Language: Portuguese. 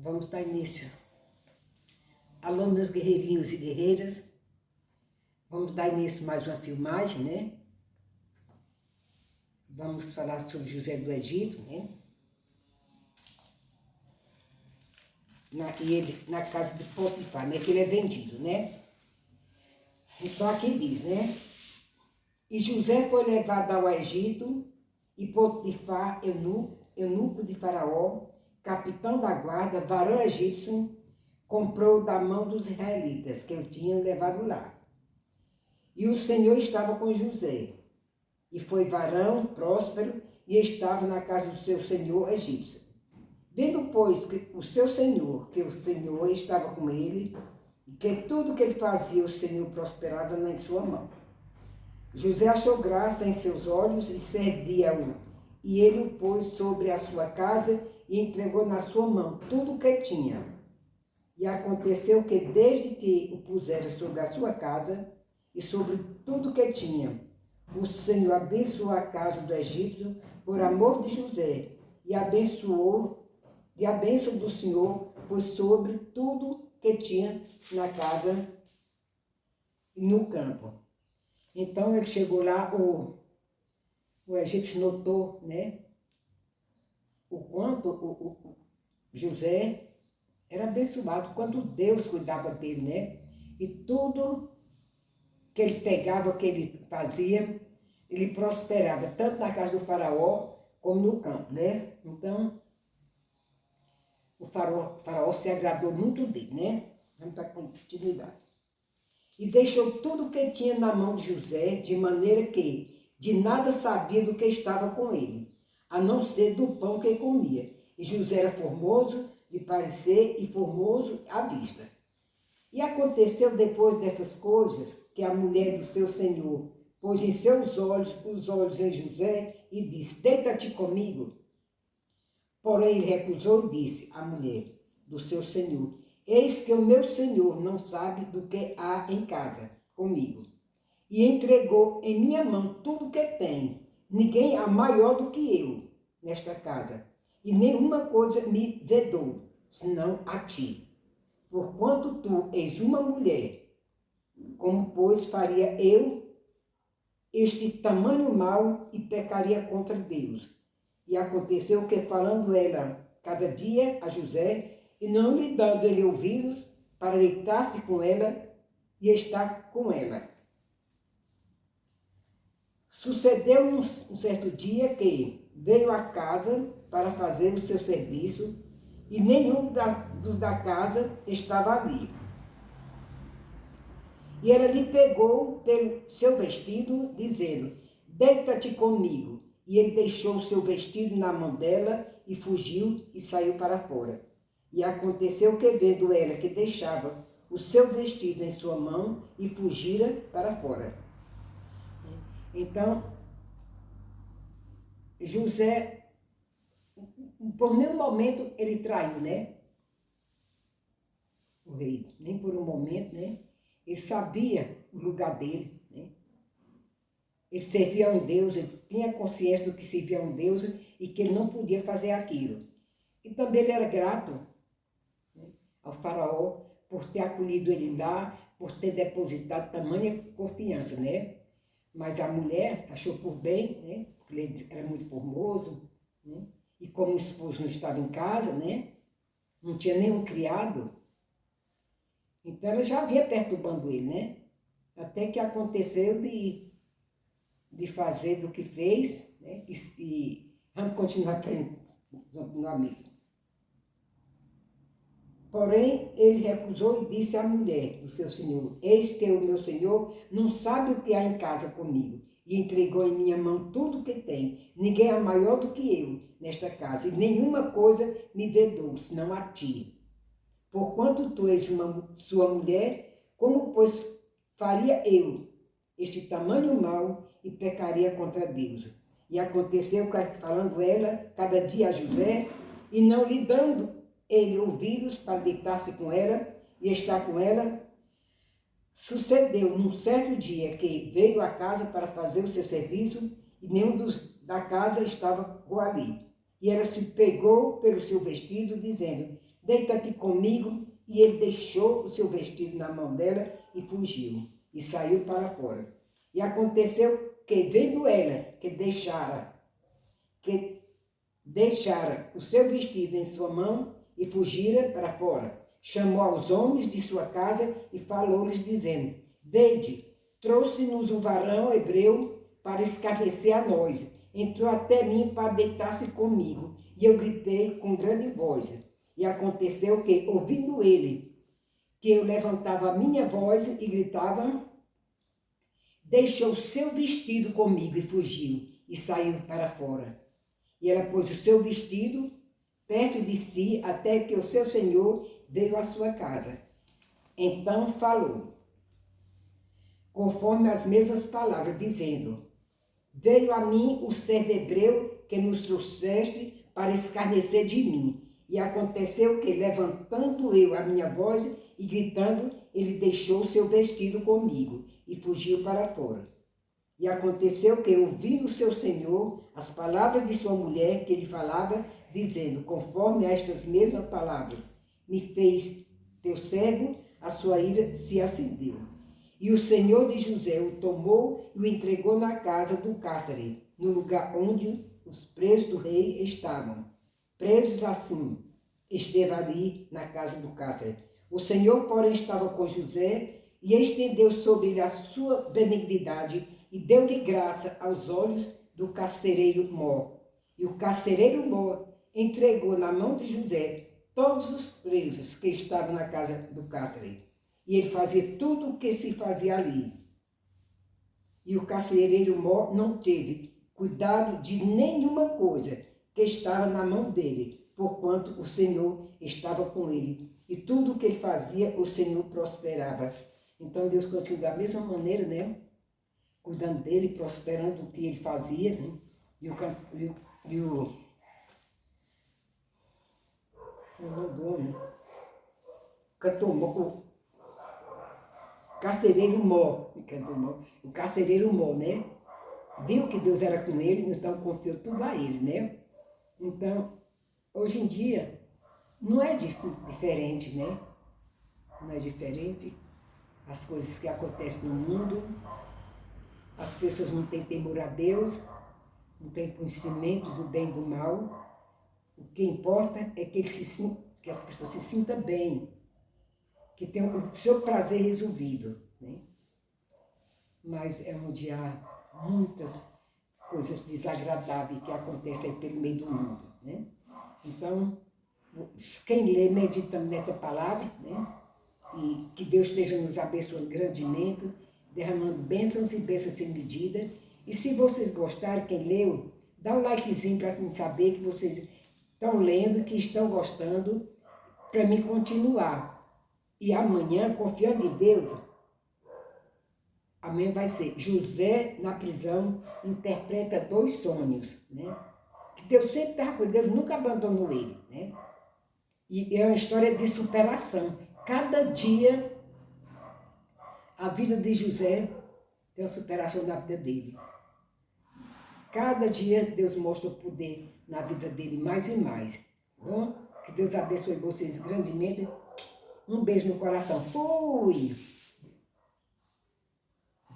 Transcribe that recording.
Vamos dar início. Alô, meus guerreirinhos e guerreiras. Vamos dar início a mais uma filmagem, né? Vamos falar sobre José do Egito, né? E ele na casa de Potifar, né? Que ele é vendido, né? Então aqui diz, né? E José foi levado ao Egito, e Potifar, eunuco de Faraó, capitão da guarda, varão egípcio, comprou da mão dos israelitas, que ele tinha levado lá. E o Senhor estava com José, e foi varão próspero, e estava na casa do seu senhor egípcio. Vendo, pois, que o Senhor estava com ele, e que tudo que ele fazia, o Senhor prosperava na sua mão. José achou graça em seus olhos e servia-o, e ele o pôs sobre a sua casa e entregou na sua mão tudo o que tinha. E aconteceu que, desde que o pusera sobre a sua casa e sobre tudo o que tinha, o Senhor abençoou a casa do Egito por amor de José, e a bênção do Senhor foi sobre tudo que tinha na casa e no campo. Então ele chegou lá, o egípcio notou, né, o quanto o José era abençoado, o quanto Deus cuidava dele, né? E tudo que ele pegava, que ele fazia, ele prosperava, tanto na casa do faraó como no campo, né? Então, o faraó se agradou muito dele, né? Vamos dar continuidade. E deixou tudo o que tinha na mão de José, de maneira que de nada sabia do que estava com ele, a não ser do pão que comia. E José era formoso de parecer e formoso à vista. E aconteceu depois dessas coisas que a mulher do seu senhor pôs em seus olhos os olhos em José e disse: deita-te comigo. Porém ele recusou e disse à mulher do seu senhor: eis que o meu senhor não sabe do que há em casa comigo. E entregou em minha mão tudo o que tem. Ninguém há maior do que eu nesta casa. E nenhuma coisa me vedou, senão a ti. Porquanto tu és uma mulher, como pois faria eu este tamanho mal e pecaria contra Deus? E aconteceu que, falando ela cada dia a José, e não lhe dando ele ouvidos, para deitar-se com ela e estar com ela. Sucedeu um certo dia que veio à casa para fazer o seu serviço, e nenhum dos da casa estava ali. E ela lhe pegou pelo seu vestido, dizendo: deita-te comigo. E ele deixou o seu vestido na mão dela e fugiu e saiu para fora. E aconteceu que, vendo ela que deixava o seu vestido em sua mão, e fugira para fora. Então, José, por nenhum momento ele traiu, né? O rei, nem por um momento, né? Ele sabia o lugar dele, né? Ele servia a um Deus, ele tinha consciência do que servia a um Deus e que ele não podia fazer aquilo. E também ele era grato, né, ao faraó por ter acolhido ele lá, por ter depositado tamanha confiança, né? Mas a mulher achou por bem, né? Porque ele era muito formoso, né? E como o esposo não estava em casa, né? Não tinha nenhum criado. Então ela já vinha perturbando ele, né? Até que aconteceu de fazer do que fez, né? E vamos continuar na mesma. Porém, ele recusou e disse à mulher do seu senhor: eis que o meu senhor não sabe o que há em casa comigo, e entregou em minha mão tudo o que tem. Ninguém é maior do que eu nesta casa, e nenhuma coisa me vedou, senão a ti. Porquanto tu és sua mulher, como pois faria eu este tamanho mal e pecaria contra Deus? E aconteceu, falando ela cada dia a José, e não lhe dando ele ouvidos para deitar-se com ela e estar com ela, sucedeu num certo dia que veio à casa para fazer o seu serviço, e nenhum da casa estava ali. E ela se pegou pelo seu vestido, dizendo: deita aqui comigo. E ele deixou o seu vestido na mão dela e fugiu. E saiu para fora. E aconteceu que, vendo ela que deixara o seu vestido em sua mão e fugira para fora, chamou aos homens de sua casa e falou-lhes, dizendo: Vede, trouxe-nos um varão hebreu para escarnecer a nós. Entrou até mim para deitar-se comigo. E eu gritei com grande voz. E aconteceu que, ouvindo ele, que eu levantava a minha voz e gritava, deixou seu vestido comigo e fugiu, e saiu para fora. E ela pôs o seu vestido perto de si, até que o seu senhor veio à sua casa. Então falou, conforme as mesmas palavras, dizendo: Veio a mim o servo hebreu que nos trouxeste para escarnecer de mim. E aconteceu que, levantando eu a minha voz e gritando, ele deixou o seu vestido comigo e fugiu para fora. E aconteceu que, ouvindo o seu senhor as palavras de sua mulher que ele falava, dizendo, conforme a estas mesmas palavras, me fez teu servo, a sua ira se acendeu. E o senhor de José o tomou e o entregou na casa do cárcere, no lugar onde os presos do rei estavam. Presos assim, esteve ali na casa do cárcere. O Senhor, porém, estava com José e estendeu sobre ele a sua benignidade e deu-lhe graça aos olhos do carcereiro mor. E o carcereiro mor entregou na mão de José todos os presos que estavam na casa do cárcere. E ele fazia tudo o que se fazia ali. E o carcereiro mor não teve cuidado de nenhuma coisa que estava na mão dele, porquanto o Senhor estava com ele. E tudo o que ele fazia, o Senhor prosperava. Então Deus continua da mesma maneira, né? Cuidando dele, prosperando o que ele fazia, né? O carcereiro mor, o carcereiro mor, né? Viu que Deus era com ele, então confiou tudo a ele, né? Então, hoje em dia, não é diferente, né? Não é diferente as coisas que acontecem no mundo, as pessoas não têm temor a Deus, não têm conhecimento do bem e do mal. O que importa é que as pessoas se sintam bem, que tenham o seu prazer resolvido, né? Mas é onde há muitas coisas desagradáveis que acontecem pelo meio do mundo, né? Então, quem lê, medita nessa palavra, né? E que Deus esteja nos abençoando grandemente, derramando bênçãos e bênçãos sem medida. E se vocês gostarem, quem leu, dá um likezinho para mim saber que vocês estão lendo, que estão gostando, para mim continuar. E amanhã, confiando em Deus, amanhã vai ser José na prisão interpreta 2 sonhos, né? Que Deus sempre estava com ele, Deus nunca abandonou ele, né? E é uma história de superação. Cada dia a vida de José tem uma superação na vida dele. Cada dia Deus mostra o poder na vida dele mais e mais. Bom, que Deus abençoe vocês grandemente. Um beijo no coração. Fui!